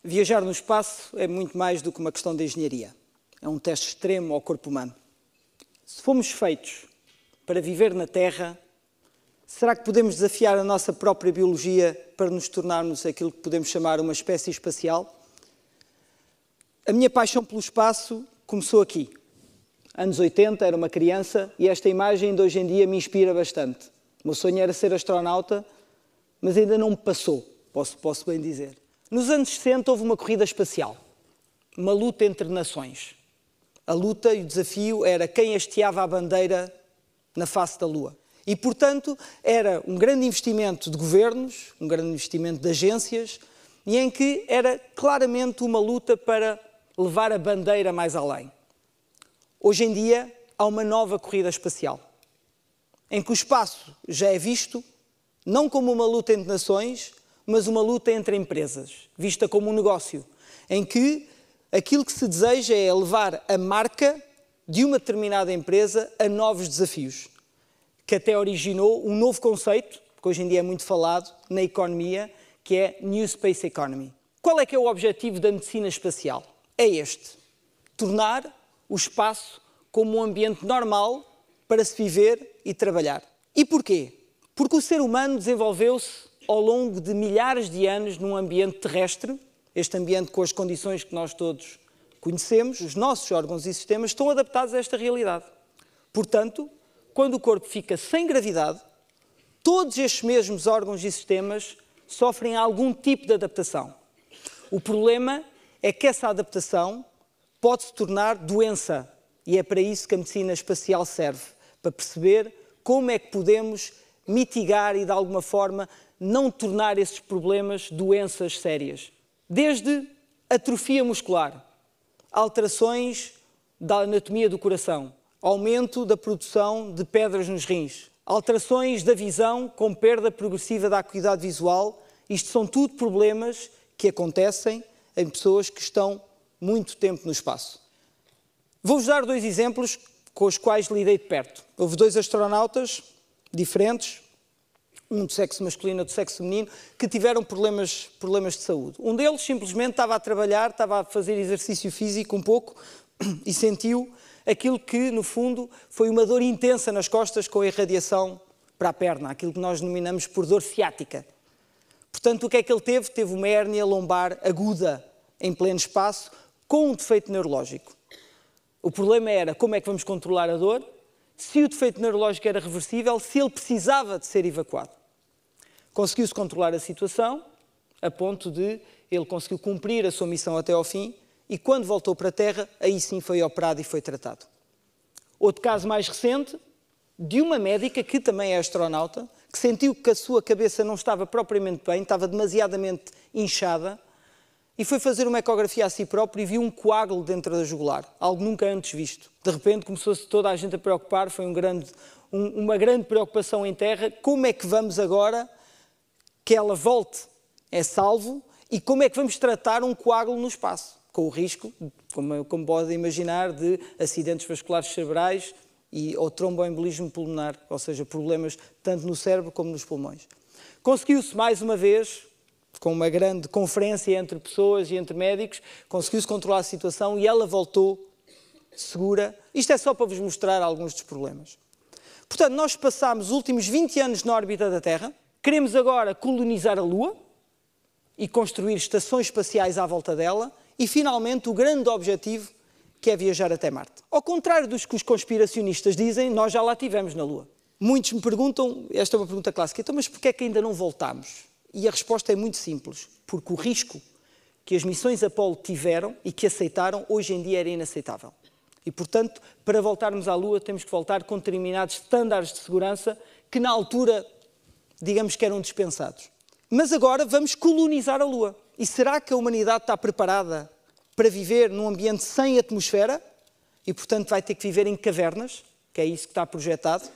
Viajar no espaço é muito mais do que uma questão de engenharia. É um teste extremo ao corpo humano. Se fomos feitos para viver na Terra, será que podemos desafiar a nossa própria biologia para nos tornarmos aquilo que podemos chamar uma espécie espacial? A minha paixão pelo espaço começou aqui. Anos 80, era uma criança e esta imagem de hoje em dia me inspira bastante. O meu sonho era ser astronauta, mas ainda não me passou, posso bem dizer. Nos anos 60 houve uma corrida espacial, uma luta entre nações. A luta e o desafio era quem hasteava a bandeira na face da Lua. E, portanto, era um grande investimento de governos, um grande investimento de agências, e em que era claramente uma luta para levar a bandeira mais além. Hoje em dia há uma nova corrida espacial, em que o espaço já é visto não como uma luta entre nações, mas uma luta entre empresas, vista como um negócio, em que aquilo que se deseja é levar a marca de uma determinada empresa a novos desafios, que até originou um novo conceito, que hoje em dia é muito falado na economia, que é New Space Economy. Qual é que é o objetivo da medicina espacial? É este: tornar o espaço como um ambiente normal para se viver e trabalhar. E porquê? Porque o ser humano desenvolveu-se ao longo de milhares de anos num ambiente terrestre, este ambiente com as condições que nós todos conhecemos. Os nossos órgãos e sistemas estão adaptados a esta realidade. Portanto, quando o corpo fica sem gravidade, todos estes mesmos órgãos e sistemas sofrem algum tipo de adaptação. O problema é que essa adaptação pode se tornar doença, e é para isso que a medicina espacial serve, para perceber como é que podemos mitigar e, de alguma forma, não tornar esses problemas doenças sérias. Desde atrofia muscular, alterações da anatomia do coração, aumento da produção de pedras nos rins, alterações da visão com perda progressiva da acuidade visual. Isto são tudo problemas que acontecem em pessoas que estão muito tempo no espaço. Vou-vos dar dois exemplos com os quais lidei de perto. Houve dois astronautas diferentes, um do sexo masculino e outro do sexo feminino, que tiveram problemas de saúde. Um deles simplesmente estava a trabalhar, estava a fazer exercício físico um pouco e sentiu aquilo que, no fundo, foi uma dor intensa nas costas com a irradiação para a perna, aquilo que nós denominamos por dor ciática. Portanto, o que é que ele teve? Teve uma hérnia lombar aguda em pleno espaço, com um defeito neurológico. O problema era como é que vamos controlar a dor, se o defeito neurológico era reversível, se ele precisava de ser evacuado. Conseguiu-se controlar a situação, a ponto de ele conseguiu cumprir a sua missão até ao fim, e quando voltou para a Terra, aí sim foi operado e foi tratado. Outro caso mais recente, de uma médica que também é astronauta, que sentiu que a sua cabeça não estava propriamente bem, estava demasiadamente inchada, e foi fazer uma ecografia a si próprio e viu um coágulo dentro da jugular, algo nunca antes visto. De repente começou-se toda a gente a preocupar, foi uma grande preocupação em terra. Como é que vamos agora que ela volte é salvo e como é que vamos tratar um coágulo no espaço? Com o risco, como podem imaginar, de acidentes vasculares cerebrais ou tromboembolismo pulmonar, ou seja, problemas tanto no cérebro como nos pulmões. Conseguiu-se mais uma vez, com uma grande conferência entre pessoas e entre médicos, conseguiu-se controlar a situação e ela voltou segura. Isto é só para vos mostrar alguns dos problemas. Portanto, nós passámos os últimos 20 anos na órbita da Terra, queremos agora colonizar a Lua e construir estações espaciais à volta dela e, finalmente, o grande objetivo, que é viajar até Marte. Ao contrário dos que os conspiracionistas dizem, nós já lá estivemos na Lua. Muitos me perguntam, esta é uma pergunta clássica, então, mas porquê é que ainda não voltámos? E a resposta é muito simples, porque o risco que as missões Apollo tiveram e que aceitaram, hoje em dia era inaceitável. E, portanto, para voltarmos à Lua, temos que voltar com determinados estándares de segurança que, na altura, digamos que eram dispensados. Mas agora vamos colonizar a Lua. E será que a humanidade está preparada para viver num ambiente sem atmosfera? E, portanto, vai ter que viver em cavernas, que é isso que está projetado.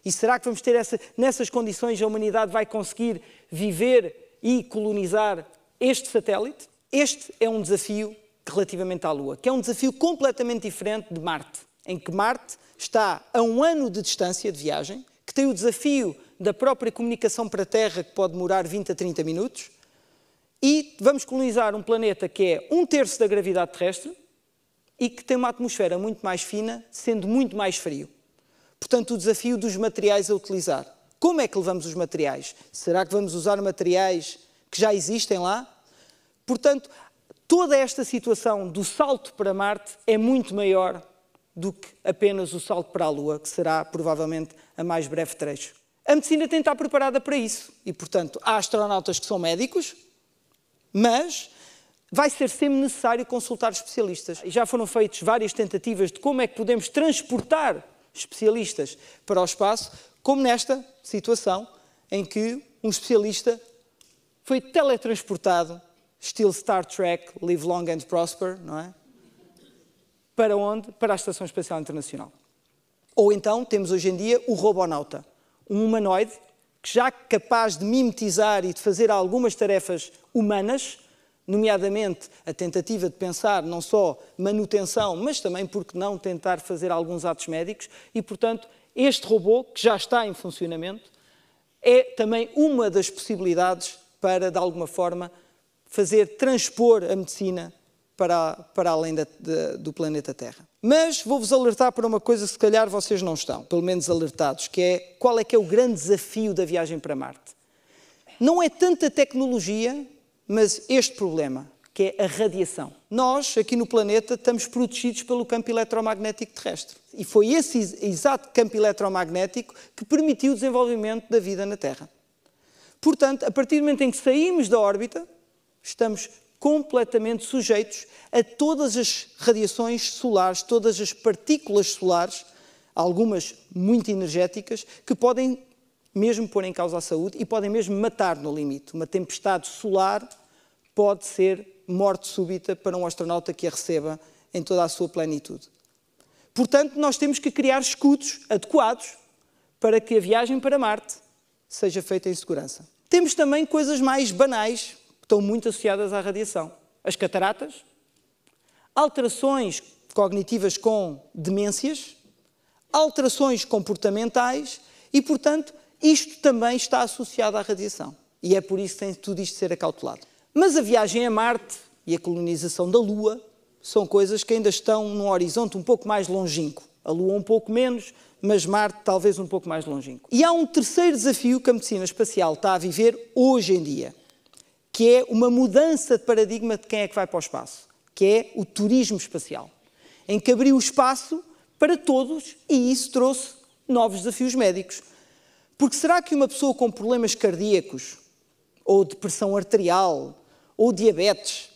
E será que vamos ter nessas condições a humanidade vai conseguir viver e colonizar este satélite? Este é um desafio relativamente à Lua, que é um desafio completamente diferente de Marte, em que Marte está a 1 ano de distância de viagem, que tem o desafio da própria comunicação para a Terra, que pode demorar 20 a 30 minutos, e vamos colonizar um planeta que é 1/3 da gravidade terrestre e que tem uma atmosfera muito mais fina, sendo muito mais frio. Portanto, o desafio dos materiais a utilizar. Como é que levamos os materiais? Será que vamos usar materiais que já existem lá? Portanto, toda esta situação do salto para Marte é muito maior do que apenas o salto para a Lua, que será provavelmente a mais breve trecho. A medicina tem de estar preparada para isso e, portanto, há astronautas que são médicos, mas vai ser sempre necessário consultar especialistas. E já foram feitas várias tentativas de como é que podemos transportar especialistas para o espaço, como nesta situação em que um especialista foi teletransportado, estilo Star Trek, Live Long and Prosper, não é? Para onde? Para a Estação Espacial Internacional. Ou então temos hoje em dia o robonauta, um humanoide que já é capaz de mimetizar e de fazer algumas tarefas humanas, nomeadamente a tentativa de pensar não só manutenção, mas também, por que não, tentar fazer alguns atos médicos. E, portanto, este robô, que já está em funcionamento, é também uma das possibilidades para, de alguma forma, transpor a medicina para além do planeta Terra. Mas vou-vos alertar para uma coisa que se calhar vocês não estão, pelo menos alertados, que é qual é que é o grande desafio da viagem para Marte. Não é tanta tecnologia, mas este problema, que é a radiação. Nós, aqui no planeta, estamos protegidos pelo campo eletromagnético terrestre. E foi esse exato campo eletromagnético que permitiu o desenvolvimento da vida na Terra. Portanto, a partir do momento em que saímos da órbita, estamos completamente sujeitos a todas as radiações solares, todas as partículas solares, algumas muito energéticas, que podem mesmo pôr em causa a saúde e podem mesmo matar no limite. Uma tempestade solar pode ser morte súbita para um astronauta que a receba em toda a sua plenitude. Portanto, nós temos que criar escudos adequados para que a viagem para Marte seja feita em segurança. Temos também coisas mais banais, que estão muito associadas à radiação. As cataratas, alterações cognitivas com demências, alterações comportamentais e, portanto, isto também está associado à radiação. E é por isso que tem tudo isto de ser acautelado. Mas a viagem a Marte e a colonização da Lua são coisas que ainda estão num horizonte um pouco mais longínquo. A Lua um pouco menos, mas Marte talvez um pouco mais longínquo. E há um terceiro desafio que a medicina espacial está a viver hoje em dia, que é uma mudança de paradigma de quem é que vai para o espaço, que é o turismo espacial, em que abriu o espaço para todos e isso trouxe novos desafios médicos. Porque será que uma pessoa com problemas cardíacos, ou de pressão arterial, ou diabetes,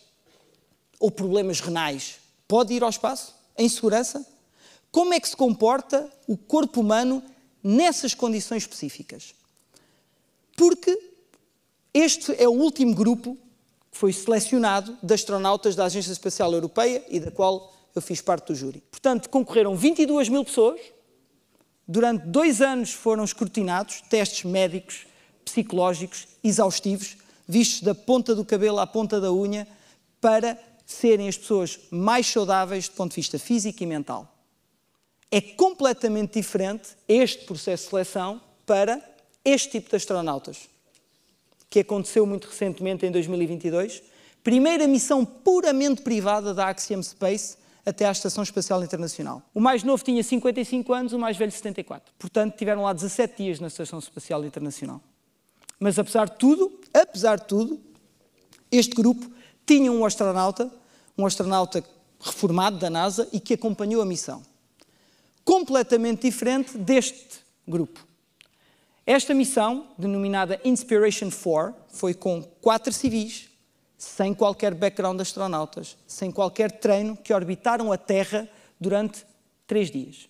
ou problemas renais, pode ir ao espaço em segurança? Como é que se comporta o corpo humano nessas condições específicas? Porque este é o último grupo que foi selecionado de astronautas da Agência Espacial Europeia e da qual eu fiz parte do júri. Portanto, concorreram 22 mil pessoas. Durante 2 anos foram escrutinados testes médicos, psicológicos, exaustivos, vistos da ponta do cabelo à ponta da unha, para serem as pessoas mais saudáveis do ponto de vista físico e mental. É completamente diferente este processo de seleção para este tipo de astronautas, que aconteceu muito recentemente em 2022. Primeira missão puramente privada da Axiom Space até à Estação Espacial Internacional. O mais novo tinha 55 anos, o mais velho 74. Portanto, tiveram lá 17 dias na Estação Espacial Internacional. Mas, apesar de tudo, este grupo tinha um astronauta reformado da NASA e que acompanhou a missão. Completamente diferente deste grupo. Esta missão, denominada Inspiration 4, foi com 4 civis, sem qualquer background de astronautas, sem qualquer treino, que orbitaram a Terra durante 3 dias.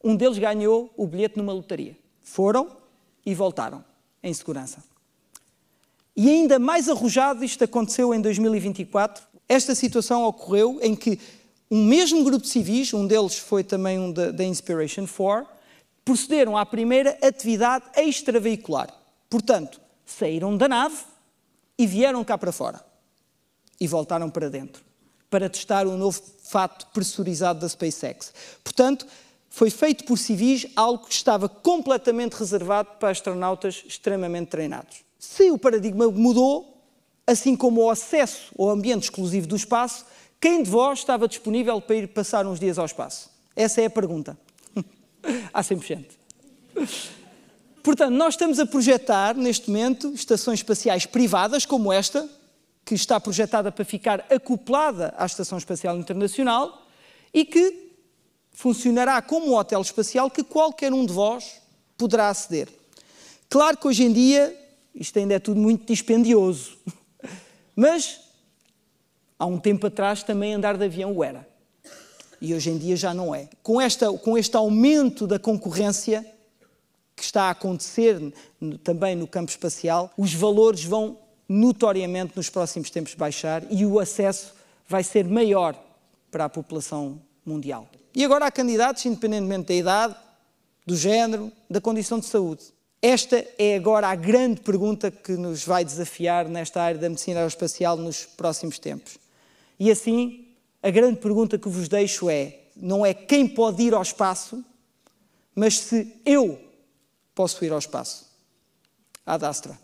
Um deles ganhou o bilhete numa lotaria. Foram e voltaram, em segurança. E ainda mais arrojado, isto aconteceu em 2024, esta situação ocorreu em que um mesmo grupo de civis, um deles foi também um da Inspiration 4, procederam à primeira atividade extraveicular. Portanto, saíram da nave e vieram cá para fora. E voltaram para dentro, para testar o novo fato pressurizado da SpaceX. Portanto, foi feito por civis algo que estava completamente reservado para astronautas extremamente treinados. Se o paradigma mudou, assim como o acesso ao ambiente exclusivo do espaço, quem de vós estava disponível para ir passar uns dias ao espaço? Essa é a pergunta. Há 100%. Portanto, nós estamos a projetar, neste momento, estações espaciais privadas, como esta, que está projetada para ficar acoplada à Estação Espacial Internacional e que funcionará como um hotel espacial que qualquer um de vós poderá aceder. Claro que hoje em dia isto ainda é tudo muito dispendioso, mas há um tempo atrás também andar de avião o era. E hoje em dia já não é. Com este aumento da concorrência que está a acontecer também no campo espacial, os valores vão notoriamente nos próximos tempos baixar e o acesso vai ser maior para a população mundial. E agora há candidatos, independentemente da idade, do género, da condição de saúde. Esta é agora a grande pergunta que nos vai desafiar nesta área da medicina aeroespacial nos próximos tempos. E assim, a grande pergunta que vos deixo não é quem pode ir ao espaço, mas se eu posso ir ao espaço. Ad Astra.